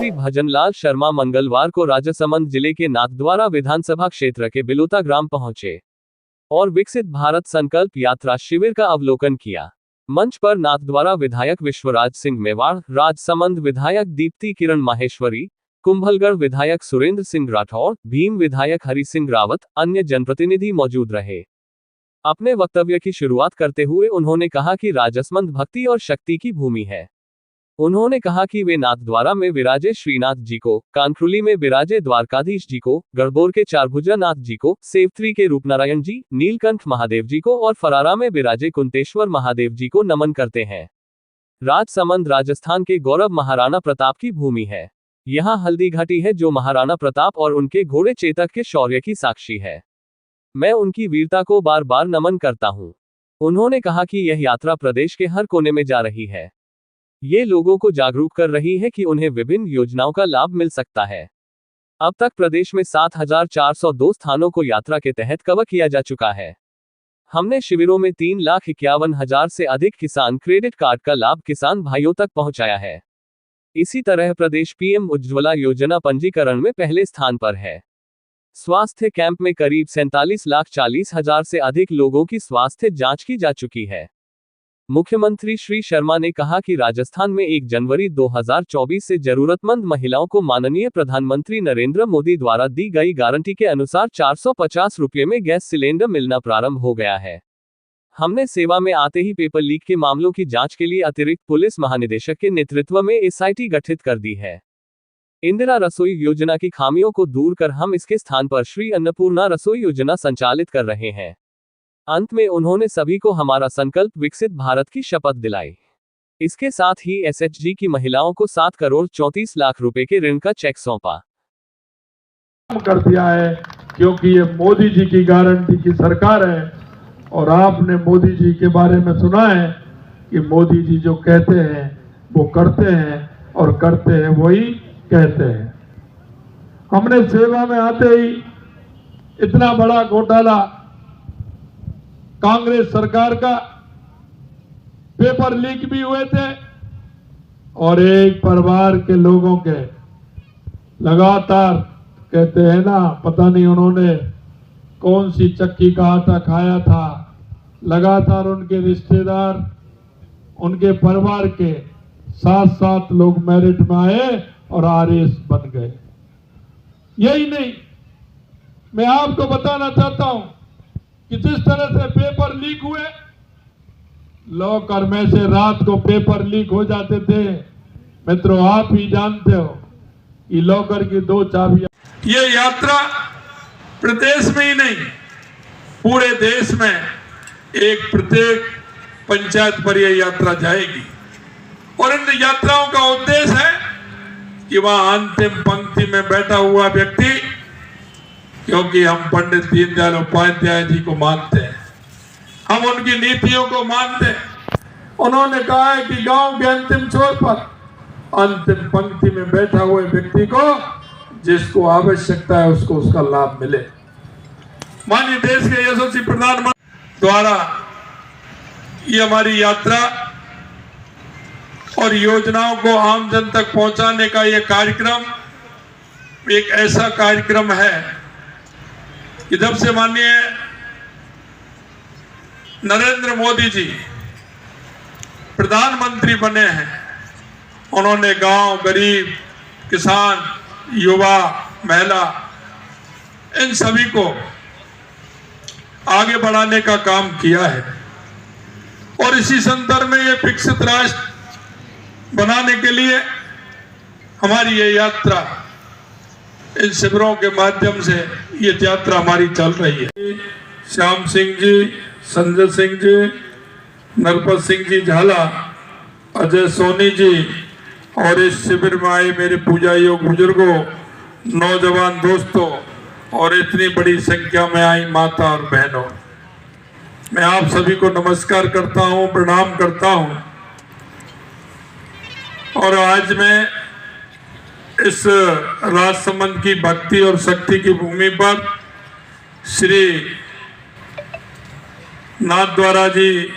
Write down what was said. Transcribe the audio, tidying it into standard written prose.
मंत्री भजनलाल शर्मा मंगलवार को राजसमंद जिले के नाथद्वारा विधानसभा क्षेत्र के बिलोता ग्राम पहुंचे और विकसित भारत संकल्प यात्रा शिविर का अवलोकन किया। मंच पर नाथद्वारा विधायक विश्वराज सिंह मेवाड़, राजसमंद विधायक दीप्ति किरण माहेश्वरी, कुंभलगढ़ विधायक सुरेंद्र सिंह राठौड़, भीम विधायक हरि सिंह रावत, अन्य जनप्रतिनिधि मौजूद रहे। अपने वक्तव्य की शुरुआत करते हुए उन्होंने कहा कि राजसमंद भक्ति और शक्ति की भूमि है। उन्होंने कहा कि वे नाथद्वारा में विराजे श्रीनाथ जी को, कांक्रुली में विराजे द्वारकाधीश जी को, गढ़बोर के चारभुजा नाथ जी को, सेवत्री के रूपनारायण जी, नीलकंठ महादेव जी को और फरारा में विराजे कुंतेश्वर महादेव जी को नमन करते हैं। राजसमंद राजस्थान के गौरव महाराणा प्रताप की भूमि है। यहाँ हल्दी घाटी है जो महाराणा प्रताप और उनके घोड़े चेतक के शौर्य की साक्षी है। मैं उनकी वीरता को बार बार नमन करता हूँ। उन्होंने कहा कि यह यात्रा प्रदेश के हर कोने में जा रही है। ये लोगों को जागरूक कर रही है कि उन्हें विभिन्न योजनाओं का लाभ मिल सकता है। अब तक प्रदेश में 7,402 स्थानों को यात्रा के तहत कवर किया जा चुका है। हमने शिविरों में 3,51,000 से अधिक किसान क्रेडिट कार्ड का लाभ किसान भाइयों तक पहुंचाया है। इसी तरह प्रदेश पीएम उज्ज्वला योजना पंजीकरण में पहले स्थान पर है। स्वास्थ्य कैंप में करीब 47,40,000 से अधिक लोगों की स्वास्थ्य जांच की जा चुकी है। मुख्यमंत्री श्री शर्मा ने कहा कि राजस्थान में 1 जनवरी 2024 से जरूरतमंद महिलाओं को माननीय प्रधानमंत्री नरेंद्र मोदी द्वारा दी गई गारंटी के अनुसार 450 रुपये में गैस सिलेंडर मिलना प्रारंभ हो गया है। हमने सेवा में आते ही पेपर लीक के मामलों की जांच के लिए अतिरिक्त पुलिस महानिदेशक के नेतृत्व में एसआईटी गठित कर दी है। इंदिरा रसोई योजना की खामियों को दूर कर हम इसके स्थान पर श्री अन्नपूर्णा रसोई योजना संचालित कर रहे हैं। अंत में उन्होंने सभी को हमारा संकल्प विकसित भारत की शपथ दिलाई। इसके साथ ही एसएचजी की महिलाओं को 7 करोड़ 34 लाख रुपए के ऋण का चेक सौंपा कर दिया है, क्योंकि ये मोदी जी की गारंटी की सरकार है। और आपने मोदी जी के बारे में सुना है कि मोदी जी जो कहते हैं वो करते हैं और करते हैं वही कहते हैं। हमने सेवा में आते ही इतना बड़ा घोटाला कांग्रेस सरकार का, पेपर लीक भी हुए थे और एक परिवार के लोगों के लगातार कहते हैं ना, पता नहीं उन्होंने कौन सी चक्की का आटा खाया था, लगातार उनके रिश्तेदार, उनके परिवार के 7 लोग मेरिट में आए और आरएस बन गए। यही नहीं, मैं आपको बताना चाहता हूं कि जिस तरह से पेपर लीक हुए, लॉकर में से रात को पेपर लीक हो जाते थे। मित्रों, आप ही जानते हो कि लॉकर की 2 चाबियां। ये यात्रा प्रदेश में ही नहीं, पूरे देश में एक प्रत्येक पंचायत पर यह यात्रा जाएगी। और इन यात्राओं का उद्देश्य है कि वहां अंतिम पंक्ति में बैठा हुआ व्यक्ति, क्योंकि हम पंडित दीनदयाल उपाध्याय जी को मानते हैं, हम उनकी नीतियों को मानते हैं। उन्होंने कहा है कि गांव के अंतिम छोर पर अंतिम पंक्ति में बैठा हुए व्यक्ति को जिसको आवश्यकता है उसको उसका लाभ मिले। माननीय देश के यशस्वी प्रधानमंत्री द्वारा ये हमारी यात्रा और योजनाओं को आम जन तक पहुंचाने का ये कार्यक्रम एक ऐसा कार्यक्रम है कि जब से माननीय नरेंद्र मोदी जी प्रधानमंत्री बने हैं, उन्होंने गांव, गरीब, किसान, युवा, महिला, इन सभी को आगे बढ़ाने का काम किया है। और इसी संदर्भ में ये विकसित राष्ट्र बनाने के लिए हमारी ये यात्रा, इन शिविरों के माध्यम से ये यात्रा हमारी चल रही है। श्याम सिंह जी, संजय सिंह जी, नरपत सिंह जी झाला, अजय सोनी जी और इस शिविर में आए मेरे पूजा योग बुजुर्गों, नौजवान दोस्तों और इतनी बड़ी संख्या में आई माता और बहनों, मैं आप सभी को नमस्कार करता हूं, प्रणाम करता हूं। और आज मैं इस राजसमंद की भक्ति और शक्ति की भूमि पर श्री नाथद्वारा जी